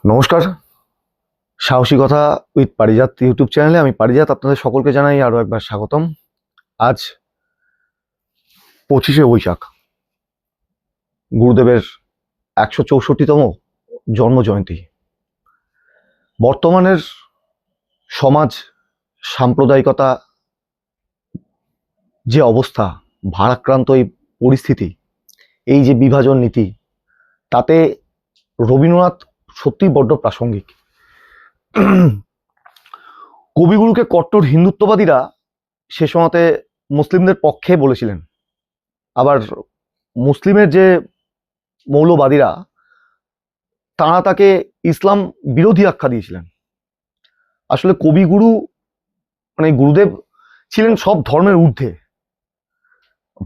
নমস্কার। সাহসিকতা with Parijat YouTube চ্যানেলে আমি পারিজাত আপনাদের সকলকে জানাই আরও একবার স্বাগতম। আজ 25শে বৈশাখ, গুরুদেবের 164তম জন্ম জয়ন্তী। বর্তমানের সমাজ সাম্প্রদায়িকতা যে অবস্থা, ভারাক্রান্ত এই পরিস্থিতি, এই যে বিভাজন নীতি, তাতে রবীন্দ্রনাথ সত্যিই বড্ড প্রাসঙ্গিক। কবিগুরুকে কট্টর হিন্দুত্ববাদীরা সে সময়তে মুসলিমদের পক্ষে বলেছিলেন, আবার মুসলিমের যে মৌলবাদীরা তারা তাকে ইসলাম বিরোধী আখ্যা দিয়েছিলেন। আসলে কবিগুরু মানে গুরুদেব ছিলেন সব ধর্মের ঊর্ধ্বে।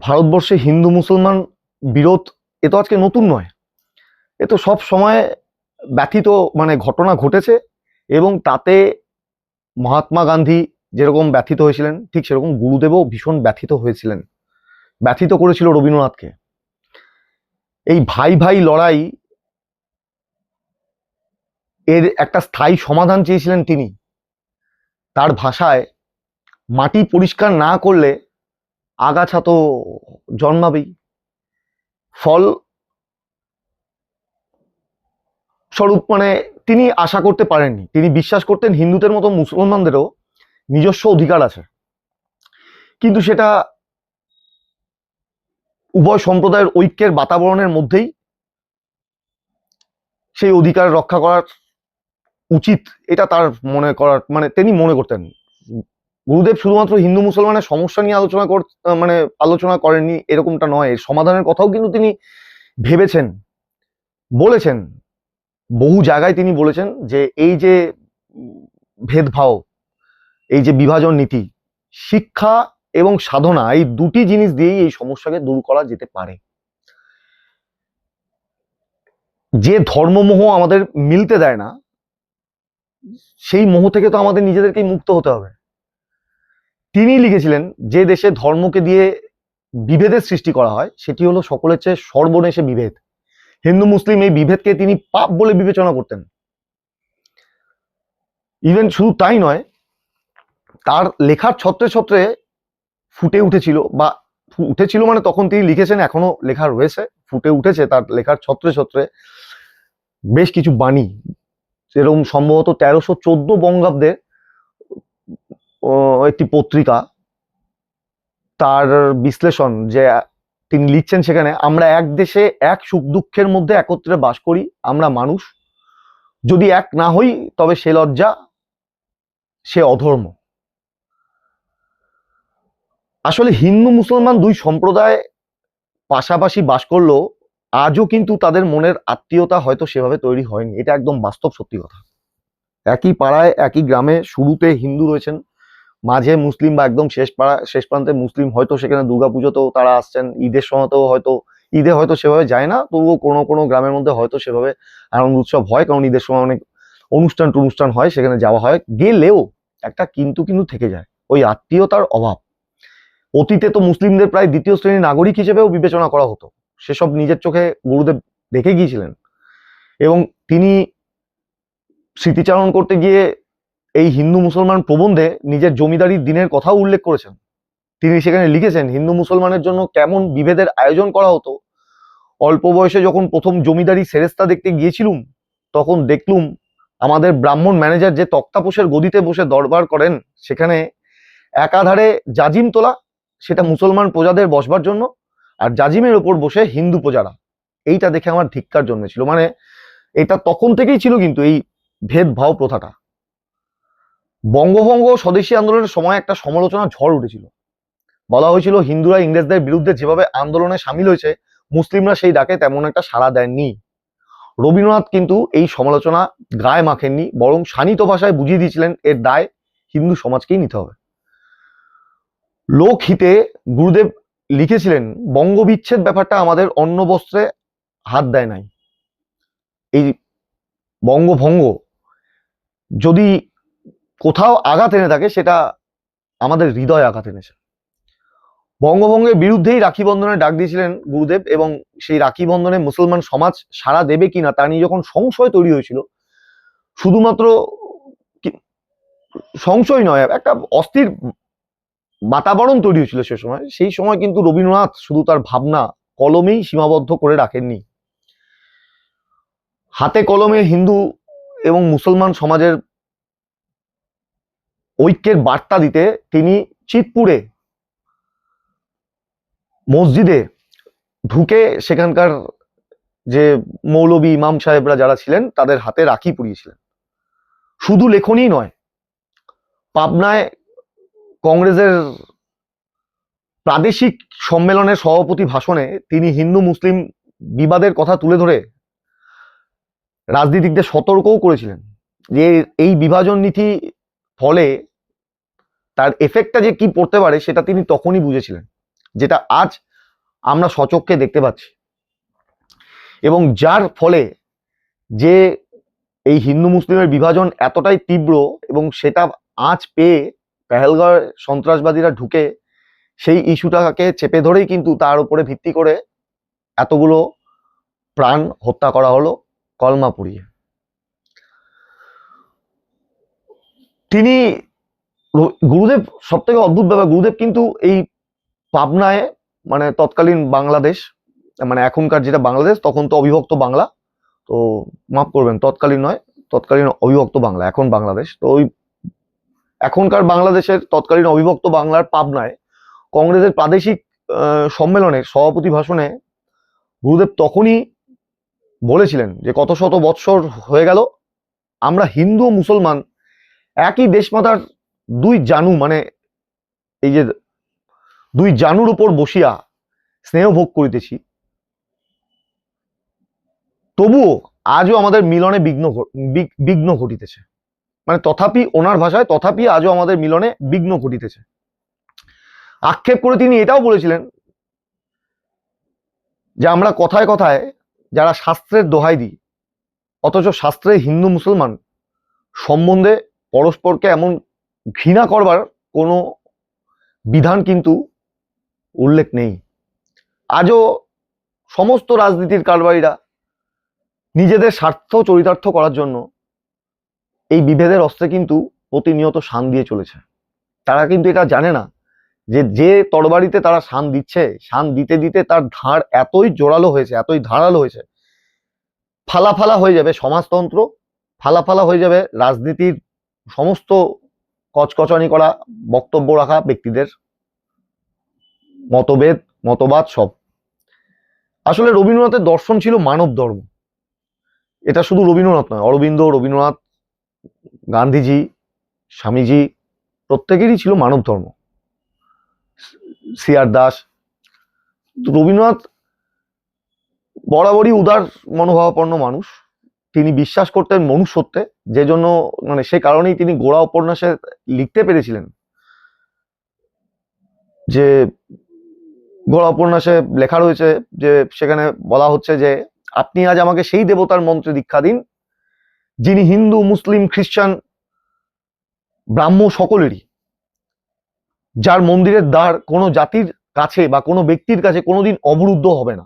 ভারতবর্ষে হিন্দু মুসলমান বিরোধ এ তো আজকে নতুন নয়, এ তো সব সময় ব্যথিত ঘটনা ঘটেছে, এবং তাতে মহাত্মা গান্ধী যেরকম ব্যথিত হয়েছিলেন ঠিক সেরকম গুরুদেবও ভীষণ ব্যথিত হয়েছিলেন, ব্যথিত করেছিল রবীন্দ্রনাথকে। এই ভাই ভাই লড়াই এর একটা স্থায়ী সমাধান চেয়েছিলেন তিনি। তার ভাষায়, মাটি পরিষ্কার না করলে আগাছা তো জন্মাবেই। ফল স্বরূপ তিনি আশা করতে পারেননি। তিনি বিশ্বাস করতেন হিন্দুদের মতো মুসলমানদেরও নিজস্ব অধিকার আছে, কিন্তু সেটা উভয় সম্প্রদায়ের ঐক্যের বাতাবরণের মধ্যেই সেই অধিকার রক্ষা করার উচিত, এটা তার মনে করার তিনি মনে করতেন। গুরুদেব শুধুমাত্র হিন্দু মুসলমানের সমস্যা নিয়ে আলোচনা করেননি এরকমটা নয়, এর সমাধানের কথাও কিন্তু তিনি ভেবেছেন, বলেছেন। বহু জায়গায় তিনি বলেছেন যে এই যে ভেদভাব, এই যে বিভাজন নীতি, শিক্ষা এবং সাধনা, এই দুটি জিনিস দিয়েই এই সমস্যাকে দূর করা যেতে পারে। যে ধর্মমোহ আমাদের মিলতে দেয় না, সেই মোহ থেকে তো আমাদের নিজেদেরকেই মুক্ত হতে হবে। তিনি লিখেছিলেন যে দেশে ধর্মকে দিয়ে বিভেদের সৃষ্টি করা হয় সেটি হলো সকলের চেয়ে সর্বনেশে বিভেদ। হিন্দু মুসলিম এই বিভেদকে তিনি পাপ বলে বিবেচনা করতেন। ইভেন শুধু তাই নয়, তার লেখার ছত্রে ছত্রে ফুটে উঠেছিল, বা উঠেছিল তখন তিনি লিখেছেন, এখনো লেখা রয়েছে, ফুটে উঠেছে তার লেখার ছত্রে ছত্রে বেশ কিছু বাণী। এরকম সম্ভবত 1314 বঙ্গাব্দে একটি পত্রিকা, তার বিশ্লেষণ যে তিনি লিখছেন সেখানে, আমরা এক দেশে এক সুখ দুঃখের মধ্যে একত্রে বাস করি, আমরা মানুষ, যদি এক না হই তবে সে লজ্জা, সে অধর্ম। আসলে হিন্দু মুসলমান দুই সম্প্রদায় পাশাপাশি বাস করলেও আজও কিন্তু তাদের মনের আত্মীয়তা হয়তো সেভাবে তৈরি হয়নি, এটা একদম বাস্তব সত্যি কথা। একই পাড়ায় একই গ্রামে শুরুতে হিন্দু রয়েছেন, মাঝে মুসলিম, বা একদম শেষ প্রান্তে মুসলিম। হয়তো সেখানে দুর্গাপুজোতেও তারা আসছেন, ঈদের সময়তেও হয়তো, ঈদে হয়তো সেভাবে যায় না, তবুও কোনো কোনো গ্রামের মধ্যে হয়তো সেভাবে আনন্দ উৎসব হয়, কারণ ঈদের সময় অনেক অনুষ্ঠান হয়, সেখানে যাওয়া হয়। গেলেও একটা কিন্তু কিন্তু থেকে যায়, ওই আত্মীয়তার অভাব। অতীতে তো মুসলিমদের প্রায় দ্বিতীয় শ্রেণীর নাগরিক হিসেবেও বিবেচনা করা হতো, সেসব নিজের চোখে গুরুদেব দেখে গিয়েছিলেন। এবং তিনি স্মৃতিচারণ করতে গিয়ে এই হিন্দু মুসলমান প্রবন্ধে নিজের জমিদারির দিনের কথাও উল্লেখ করেছেন। তিনি সেখানে লিখেছেন হিন্দু মুসলমানের জন্য কেমন বিভেদের আয়োজন করা হতো। অল্প বয়সে যখন প্রথম জমিদারি সেরেস্তা দেখতে গিয়েছিলুম, তখন দেখলুম আমাদের ব্রাহ্মণ ম্যানেজার যে তক্তাপোষের গদিতে বসে দরবার করেন, সেখানে একাধারে জাজিম তোলা, সেটা মুসলমান প্রজাদের বসবার জন্য, আর জাজিমের ওপর বসে হিন্দু প্রজারা। এইটা দেখে আমার ধিক্কার জন্মেছিল। এটা তখন থেকেই ছিল কিন্তু এই ভেদভাব প্রথাটা। বঙ্গভঙ্গ স্বদেশী আন্দোলনের সময় একটা সমালোচনা ঝড় উঠেছিল। বলা হয়েছিল হিন্দুরা ইংরেজদের বিরুদ্ধে যেভাবে আন্দোলনে সামিল হয়েছে, মুসলিমরা সেই ডাকে তেমন একটা সাড়া দেননি। রবীন্দ্রনাথ কিন্তু এই সমালোচনা গায়ে মাখেননি, বরং শানিত ভাষায় বুঝিয়ে দিয়েছিলেন এর দায় হিন্দু সমাজকেই নিতে হবে। লোকহিতে গুরুদেব লিখেছিলেন, বঙ্গবিচ্ছেদ ব্যাপারটা আমাদের অন্ন বস্ত্রে হাত দেয় নাই। এই বঙ্গভঙ্গ যদি কোথাও আঘাত এনে থাকে, সেটা আমাদের হৃদয় আঘাত এনেছে। বঙ্গভঙ্গের বিরুদ্ধেই রাখি বন্ধনের ডাক দিয়েছিলেন গুরুদেব, এবং সেই রাখি বন্ধনে মুসলমান সমাজ সাড়া দেবে কিনা তা নিয়ে যখন সংশয় তৈরি হয়েছিল, শুধুমাত্র সংশয় নয়, একটা অস্থির বাতাবরণ তৈরি হয়েছিল সে সময়। সেই সময় কিন্তু রবীন্দ্রনাথ শুধু তার ভাবনা কলমেই সীমাবদ্ধ করে রাখেননি, হাতে কলমে হিন্দু এবং মুসলমান সমাজের ঐক্যের বার্তা দিতে তিনি চিতপুরে মসজিদে ঢুকে সেখানকার যে মৌলবী ইমাম সাহেবরা যারা ছিলেন তাদের হাতে রাখি পরিয়েছিলেন। শুধু লেখনই নয়, পাবনায় কংগ্রেসের প্রাদেশিক সম্মেলনের সভাপতি ভাষণে তিনি হিন্দু মুসলিম বিবাদের কথা তুলে ধরে রাজনীতিকদের সতর্কও করেছিলেন যে এই বিভাজন নীতি ফলে তার এফেক্টটা যে কি পড়তে পারে সেটা তিনি তখনই বুঝেছিলেন, যেটা আজ আমরা সচক্ষে দেখতে পাচ্ছি। এবং যার ফলে যে এই হিন্দু মুসলিমের বিভাজন এতটাই তীব্র এবং সেটা আঁচ পেয়ে পেহেলগাঁও সন্ত্রাসবাদীরা ঢুকে সেই ইস্যুটাকে চেপে ধরেই কিন্তু তার উপরে ভিত্তি করে এতগুলো প্রাণ হত্যা করা হলো কলমা পুড়িয়ে। তিনি গুরুদেব সব থেকে অদ্ভুত ব্যাপার, গুরুদেব কিন্তু এই পাবনায় মানে তৎকালীন বাংলাদেশ, মানে এখনকার যেটা বাংলাদেশ, তখন তো অবিভক্ত বাংলা, তো মাফ করবেন তৎকালীন নয়, তৎকালীন অবিভক্ত বাংলা, এখন বাংলাদেশ, তো ওই এখনকার বাংলাদেশের তৎকালীন অবিভক্ত বাংলার পাবনায় কংগ্রেসের প্রাদেশিক সম্মেলনের সভাপতি ভাষণে গুরুদেব তখনই বলেছিলেন যে কত শত বৎসর হয়ে গেল আমরা হিন্দু ও মুসলমান একই দেশমাতার দুই জানু, মানে এই যে দুই জানুর উপর বসিয়া স্নেহ ভোগ করিতেছি, তবুও আজও আমাদের মিলনে বিঘ্ন ঘটিতেছে। মানে তথাপি, ওনার ভাষায়, তথাপি আজও আমাদের মিলনে বিঘ্ন ঘটিতেছে। আক্ষেপ করে তিনি এটাও বলেছিলেন যে আমরা কথায় কথায় যারা শাস্ত্রের দোহাই দিই, অথচ শাস্ত্রে হিন্দু মুসলমান সম্বন্ধে পরস্পরকে এমন ঘৃণা করবার কোনো বিধান কিন্তু উল্লেখ নেই। আজও সমস্ত রাজনীতির কারবারিরা নিজেদের স্বার্থ চরিতার্থ করার জন্য এই বিভেদের অস্ত্রে কিন্তু প্রতিনিয়ত শান দিয়ে চলেছে। তারা কিন্তু এটা জানে না যে যে তরবারিতে তারা শান দিচ্ছে, শান দিতে দিতে তার ধার এতই জোরালো হয়েছে, এতই ধারালো হয়েছে, ফালা ফালা হয়ে যাবে সমাজতন্ত্র, ফালা ফালা হয়ে যাবে রাজনীতির সমস্ত কচকচানি করা বক্তব্য রাখা ব্যক্তিদের মতভেদ, মতবাদ সব। আসলে রবীন্দ্রনাথের দর্শন ছিল মানব ধর্ম। এটা শুধু রবীন্দ্রনাথ নয়, অরবিন্দ, রবীন্দ্রনাথ, গান্ধীজি, স্বামীজি প্রত্যেকেরই ছিল মানব ধর্ম, সিআর দাস। রবীন্দ্রনাথ বরাবরই উদার মনোভাবাপন্ন মানুষ। তিনি বিশ্বাস করতেন মনুষ্যত্বে, যে জন্য মানে সে কারণেই তিনি গোড়া উপন্যাসে লিখতে পেরেছিলেন যে গোড়া উপন্যাসে লেখা রয়েছে যে সেখানে বলা হচ্ছে যে আপনি আজ আমাকে সেই দেবতার মন্ত্রে দীক্ষা দিন যিনি হিন্দু, মুসলিম, খ্রিস্টান, ব্রাহ্ম সকলেরই, যার মন্দিরের দ্বার কোনো জাতির কাছে বা কোনো ব্যক্তির কাছে কোনোদিন অবরুদ্ধ হবে না,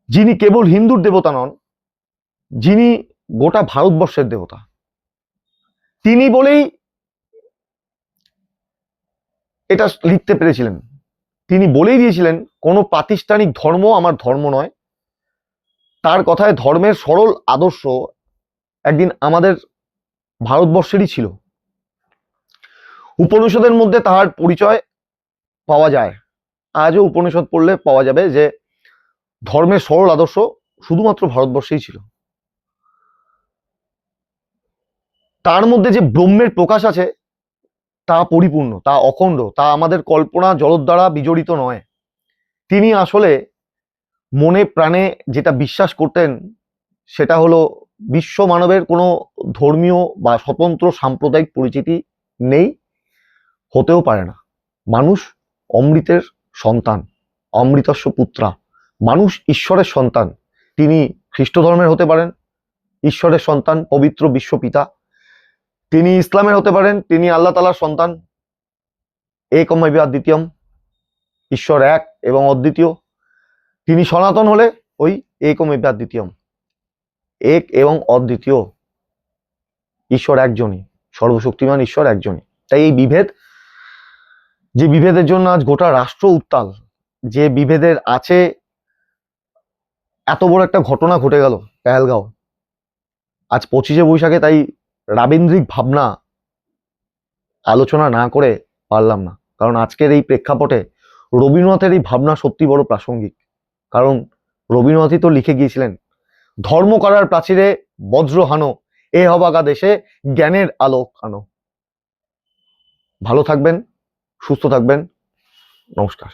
যিনি কেবল হিন্দুর দেবতা নন, যিনি গোটা ভারতবর্ষের দেবতা। তিনি বলেই এটা লিখতে পেরেছিলেন। তিনি বলেই দিয়েছিলেন কোনো প্রাতিষ্ঠানিক ধর্ম আমার ধর্ম নয়। তার কথায় ধর্মের সরল আদর্শ একদিন আমাদের ভারতবর্ষেরই ছিল। উপনিষদের মধ্যে তাহার পরিচয় পাওয়া যায়, আজও উপনিষদ পড়লে পাওয়া যাবে যে ধর্মের সরল আদর্শ শুধুমাত্র ভারতবর্ষেই ছিল। তার মধ্যে যে ব্রহ্মের প্রকাশ আছে তা পরিপূর্ণ, তা অখণ্ড, তা আমাদের কল্পনা জগৎ দ্বারা বিজড়িত নয়। তিনি আসলে মনে প্রাণে যেটা বিশ্বাস করতেন সেটা হলো বিশ্ব মানবের কোনো ধর্মীয় বা স্বতন্ত্র সাম্প্রদায়িক পরিচিতি নেই, হতেও পারে না। মানুষ অমৃতের সন্তান, অমৃতস্য পুত্রা। মানুষ ঈশ্বরের সন্তান। তিনি খ্রিস্ট ধর্মের হতে পারেন, ঈশ্বরের সন্তান, পবিত্র বিশ্বপিতা। তিনি ইসলামের হতে পারেন, তিনি আল্লাহ তাআলার সন্তান, একমেব দ্বিতীয়ম, ঈশ্বর এক এবং অদ্বিতীয়। তিনি সনাতন হলে ওই একমেব দ্বিতীয়ম, এক এবং অদ্বিতীয়, ঈশ্বর একজনই, সর্বশক্তিমান ঈশ্বর একজনই। তাই এই বিভেদ, যে বিভেদের জন্য আজ গোটা রাষ্ট্র উত্তাল, যে বিভেদের আছে, এত বড় একটা ঘটনা ঘটে গেল পেহেলগাঁও, আজ 25শে বৈশাখে তাই রাবীন্দ্রিক ভাবনা আলোচনা না করে পারলাম না, কারণ আজকের এই প্রেক্ষাপটে রবীন্দ্রনাথের এই ভাবনা সত্যি বড় প্রাসঙ্গিক। কারণ রবীন্দ্রনাথই তো লিখে গিয়েছিলেন, ধর্ম করার প্রাচীরে বজ্র হানো, এ হবাগা দেশে জ্ঞানের আলোক আনো। ভালো থাকবেন, সুস্থ থাকবেন, নমস্কার।